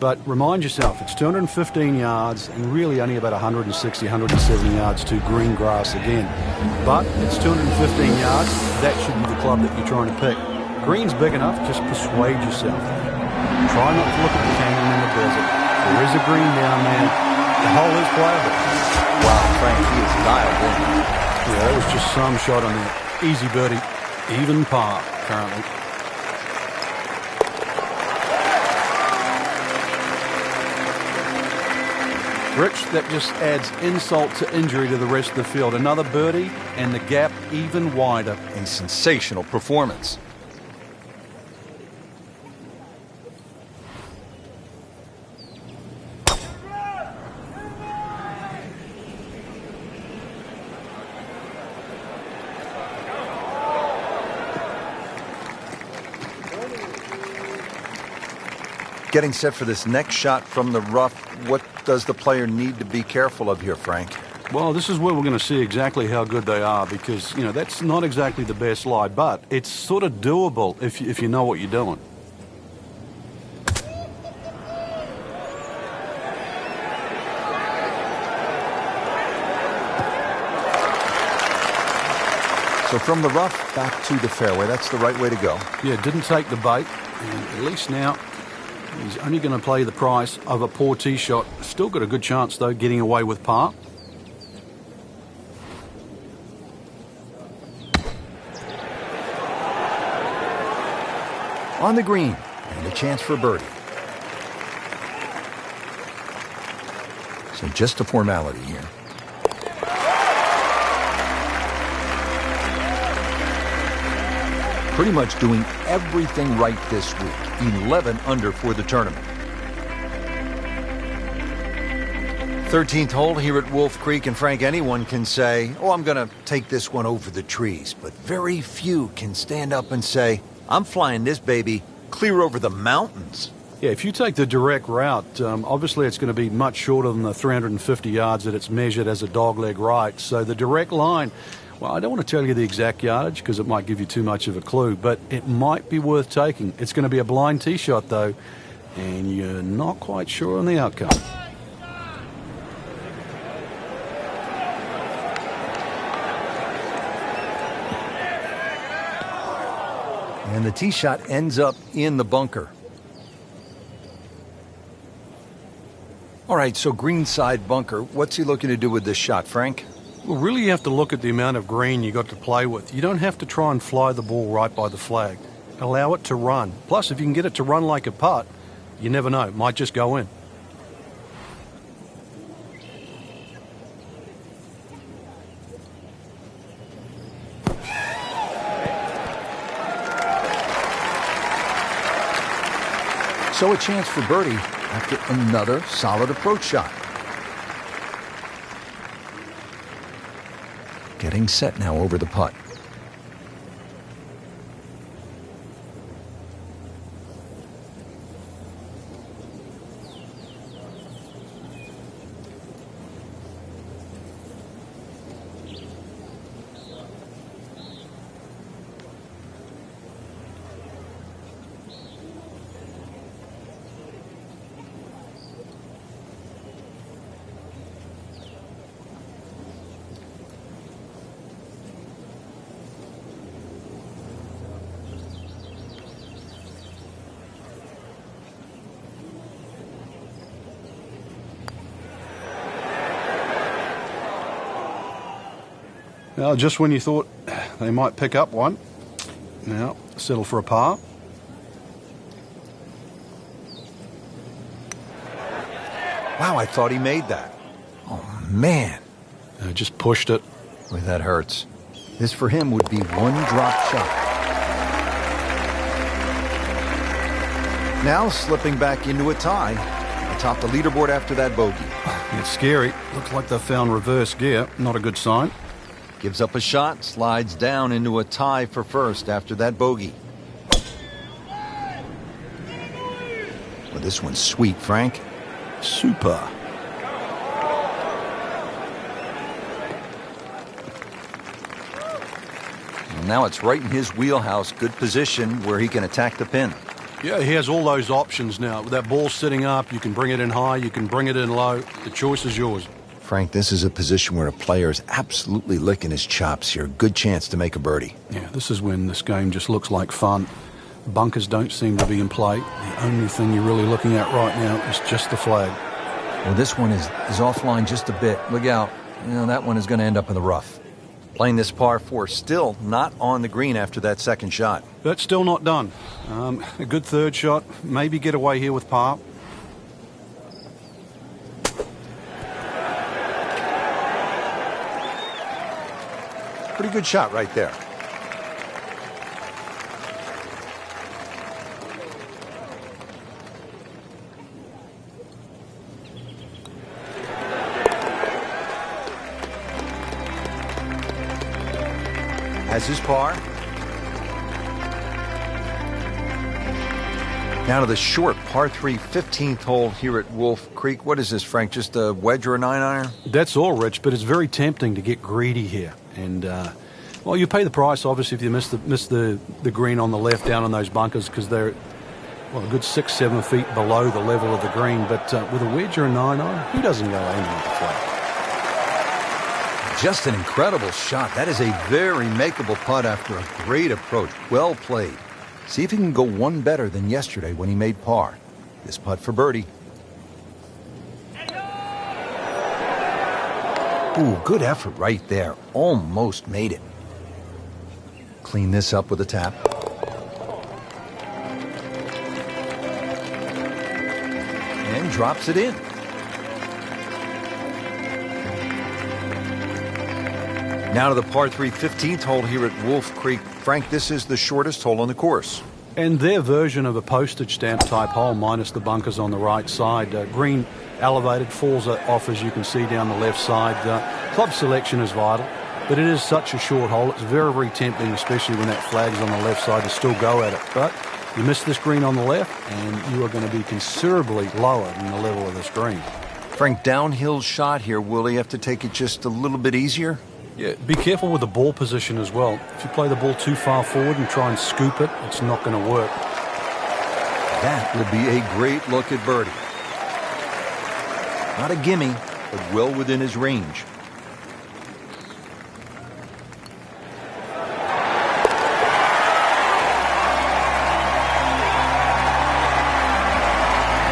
But remind yourself, it's 215 yards and really only about 160, 170 yards to green grass again. But it's 215 yards. That should be the club that you're trying to pick. Green's big enough, just persuade yourself. Try not to look at the canyon in the desert. There is a green down there. The hole is playable. Wow, Frank, he is dialed in. Yeah, that was just some shot on there. Easy birdie, even par currently. Rich, that just adds insult to injury to the rest of the field. Another birdie and the gap even wider. A sensational performance. Getting set for this next shot from the rough, what does the player need to be careful of here, Frank? Well, this is where we're going to see exactly how good they are because, you know, that's not exactly the best lie, but it's sort of doable if you know what you're doing. So from the rough back to the fairway, that's the right way to go. Yeah, didn't take the bait, and at least now he's only going to play the price of a poor tee shot. Still got a good chance, though, getting away with par. On the green, and a chance for birdie. So just a formality here. Pretty much doing everything right this week. 11 under for the tournament. 13th hole here at Wolf Creek, and Frank, anyone can say, oh, I'm going to take this one over the trees. But very few can stand up and say, I'm flying this baby clear over the mountains. Yeah, if you take the direct route, obviously it's going to be much shorter than the 350 yards that it's measured as a dogleg right. So the direct line, well, I don't want to tell you the exact yardage because it might give you too much of a clue, but it might be worth taking. It's going to be a blind tee shot, though, and you're not quite sure on the outcome. And the tee shot ends up in the bunker. All right, so greenside bunker. What's he looking to do with this shot, Frank? Well, really you have to look at the amount of green you got to play with. You don't have to try and fly the ball right by the flag. Allow it to run. Plus, if you can get it to run like a putt, you never know. It might just go in. So a chance for birdie after another solid approach shot. Getting set now over the putt. Well, just when you thought they might pick up one, now settle for a par. Wow, I thought he made that. Oh, man. Just pushed it. Boy, that hurts. This for him would be one drop shot. Now slipping back into a tie atop the leaderboard after that bogey. It's scary. Looks like they found reverse gear. Not a good sign. Gives up a shot, slides down into a tie for first after that bogey. Well, this one's sweet, Frank. Super. Well, now it's right in his wheelhouse. Good position where he can attack the pin. Yeah, he has all those options now. With that ball sitting up, you can bring it in high, you can bring it in low. The choice is yours. Frank, this is a position where a player is absolutely licking his chops here. Good chance to make a birdie. Yeah, this is when this game just looks like fun. Bunkers don't seem to be in play. The only thing you're really looking at right now is just the flag. Well, this one is offline just a bit. Look out. You know, that one is going to end up in the rough. Playing this par 4, still not on the green after that second shot. That's still not done. A good third shot. Maybe get away here with par. Pretty good shot right there. Has his par. Now to the short par 3 15th hole here at Wolf Creek. What is this, Frank? Just a wedge or a 9-iron? That's all, Rich, but it's very tempting to get greedy here. And, well, you pay the price, obviously, if you miss the green on the left down on those bunkers because they're, well, a good 6-7 feet below the level of the green. But with a wedge or a 9-iron, who doesn't go aiming at the flag? Just an incredible shot. That is a very makeable putt after a great approach. Well played. See if he can go one better than yesterday when he made par. This putt for birdie. Ooh, good effort right there. Almost made it. Clean this up with a tap. And drops it in. Now to the par 3 15th hole here at Wolf Creek. Frank, this is the shortest hole on the course. And their version of a postage stamp type hole minus the bunkers on the right side. Green elevated, falls off as you can see down the left side. Club selection is vital, but it is such a short hole. It's very, very tempting, especially when that flag's on the left side, to still go at it. But you miss this green on the left, and you are going to be considerably lower than the level of this green. Frank, downhill shot here. Will he have to take it just a little bit easier? Yeah, be careful with the ball position as well. If you play the ball too far forward and try and scoop it, it's not going to work. That would be a great look at birdie. Not a gimme, but well within his range.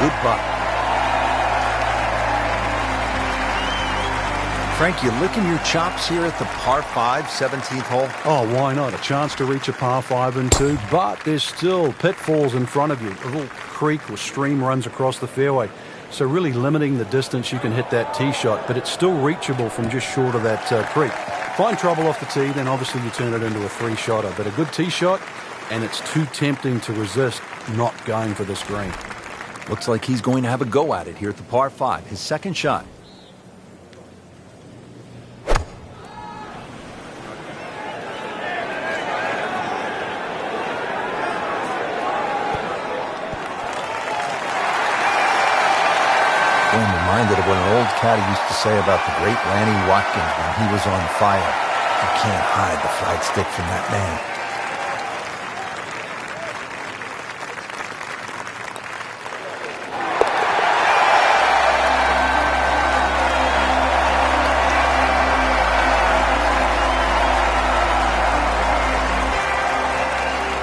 Good putt. Frank, you licking your chops here at the par 5, 17th hole? Oh, why not? A chance to reach a par 5 and 2, but there's still pitfalls in front of you. A little creek or stream runs across the fairway, so really limiting the distance you can hit that tee shot, but it's still reachable from just short of that creek. Find trouble off the tee, then obviously you turn it into a 3-shotter, but a good tee shot, and it's too tempting to resist not going for this green. Looks like he's going to have a go at it here at the par 5, his second shot. I'm reminded of what an old caddy used to say about the great Lanny Watkins when he was on fire. You can't hide the flagstick from that man.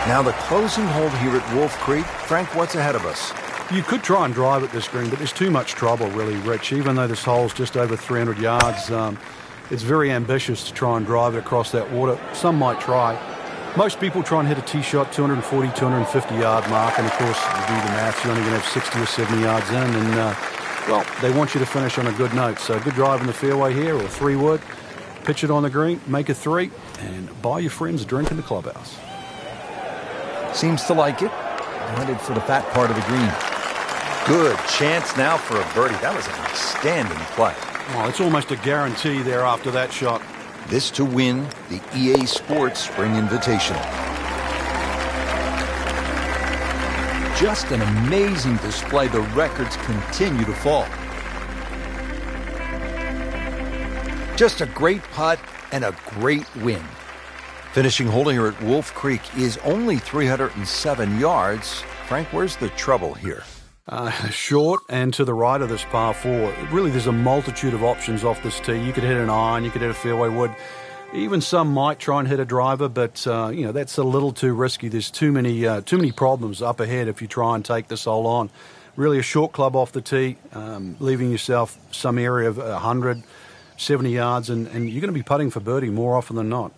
Now the closing hole here at Wolf Creek. Frank, what's ahead of us? You could try and drive at this green, but there's too much trouble, really, Rich. Even though this hole's just over 300 yards, it's very ambitious to try and drive it across that water. Some might try. Most people try and hit a tee shot 240, 250 yard mark, and of course, you do the maths, you're only going to have 60 or 70 yards in, and, well, they want you to finish on a good note. So good drive in the fairway here, or 3-wood, pitch it on the green, make a 3, and buy your friends a drink in the clubhouse. Seems to like it. Headed for the fat part of the green. Good chance now for a birdie. That was an outstanding play. Oh, it's almost a guarantee there after that shot. This to win the EA Sports Spring Invitational. Just an amazing display. The records continue to fall. Just a great putt and a great win. Finishing hole here at Wolf Creek is only 307 yards. Frank, where's the trouble here? Short and to the right of this par 4. Really, there's a multitude of options off this tee. You could hit an iron, you could hit a fairway wood. Even some might try and hit a driver, but that's a little too risky. There's too many problems up ahead if you try and take this hole on. Really, a short club off the tee, leaving yourself some area of 100, 70 yards, and you're going to be putting for birdie more often than not.